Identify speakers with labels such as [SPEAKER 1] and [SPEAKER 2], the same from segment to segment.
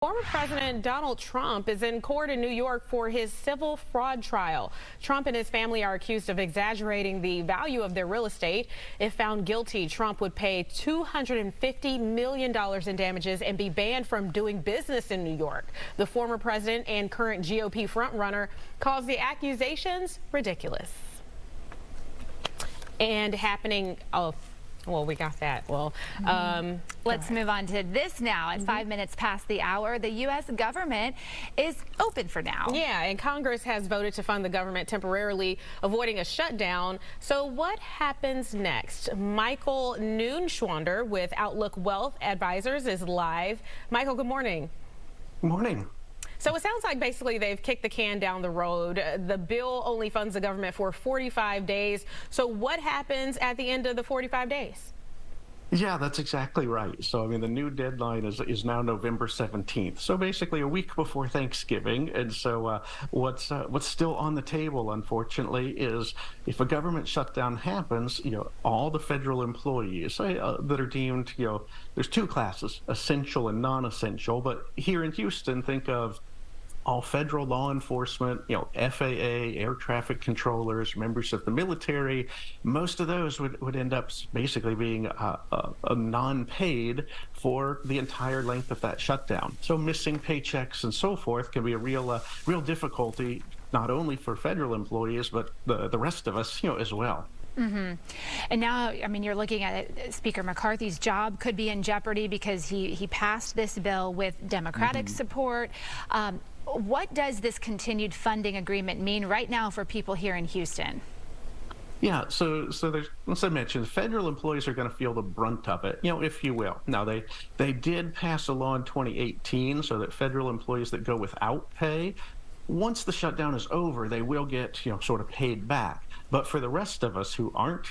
[SPEAKER 1] Former President Donald Trump is in court in New York for his civil fraud trial. Trump and his family are accused of exaggerating the value of their real estate. If found guilty, Trump would pay $250 million in damages and be banned from doing business in New York. The former president and current GOP frontrunner calls the accusations ridiculous. And happening, well, we got that. Well,
[SPEAKER 2] let's move on to this now. At 5 minutes past the hour, the U.S. government is open for now.
[SPEAKER 1] Yeah, and Congress has voted to fund the government temporarily, avoiding a shutdown. So what happens next? Michael Neuen-Schwander with Outlook Wealth Advisors is live. Michael, good morning.
[SPEAKER 3] Good morning.
[SPEAKER 1] So it sounds like basically they've kicked the can down the road. The bill only funds the government for 45 days. So what happens at the end of the 45 days?
[SPEAKER 3] Yeah, that's exactly right. So, I mean, the new deadline is now November 17th. So basically a week before Thanksgiving. And so what's still on the table, unfortunately, is if a government shutdown happens, all the federal employees that are deemed, there's two classes, essential and non-essential. But here in Houston, think of all federal law enforcement, FAA, air traffic controllers, members of the military. Most of those would end up basically being non-paid for the entire length of that shutdown. So missing paychecks and so forth can be a real difficulty, not only for federal employees, but the rest of us, as well.
[SPEAKER 2] And now, I mean, you're looking at it, Speaker McCarthy's job could be in jeopardy because he passed this bill with Democratic support. What does this continued funding agreement mean right now for people here in Houston?
[SPEAKER 3] Yeah, so there's, as I mentioned, federal employees are going to feel the brunt of it, if you will. Now, they did pass a law in 2018 so that federal employees that go without pay, once the shutdown is over, they will get, sort of paid back. But for the rest of us who aren't,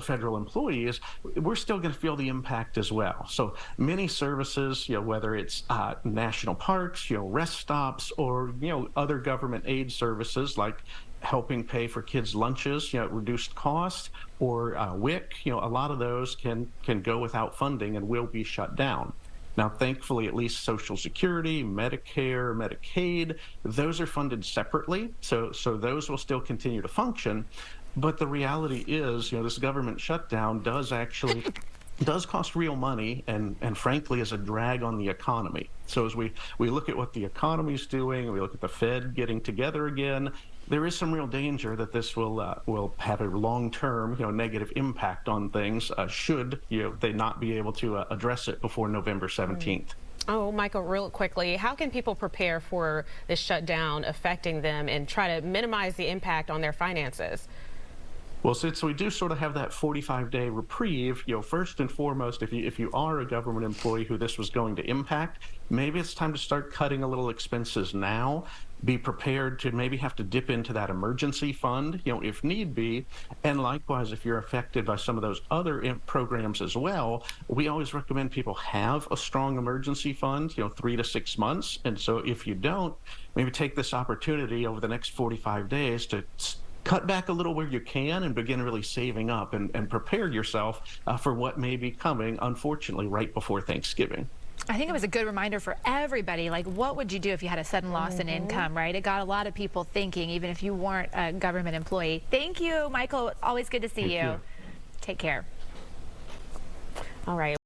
[SPEAKER 3] federal employees, we're still going to feel the impact as well. So many services, whether it's national parks, rest stops, or, other government aid services like helping pay for kids' lunches, at reduced cost, or WIC, a lot of those can go without funding and will be shut down. Now, thankfully, at least Social Security, Medicare, Medicaid, those are funded separately, so those will still continue to function. But the reality is, this government shutdown does cost real money and frankly is a drag on the economy. So as we look at what the economy is doing, we look at the Fed getting together again, there is some real danger that this will have a long-term, negative impact on things should they not be able to address it before November 17th.
[SPEAKER 1] Oh, Michael, real quickly, how can people prepare for this shutdown affecting them and try to minimize the impact on their finances?
[SPEAKER 3] Well, since we do sort of have that 45-day reprieve, first and foremost, if you are a government employee who this was going to impact, maybe it's time to start cutting a little expenses now. Be prepared to maybe have to dip into that emergency fund, if need be. And likewise, if you're affected by some of those other programs as well, we always recommend people have a strong emergency fund, 3 to 6 months. And so if you don't, maybe take this opportunity over the next 45 days to cut back a little where you can and begin really saving up and prepare yourself for what may be coming, unfortunately, right before Thanksgiving.
[SPEAKER 2] I think it was a good reminder for everybody, like what would you do if you had a sudden loss in income, right? It got a lot of people thinking, even if you weren't a government employee. Thank you, Michael. Always good to see you. Take care.
[SPEAKER 1] All right.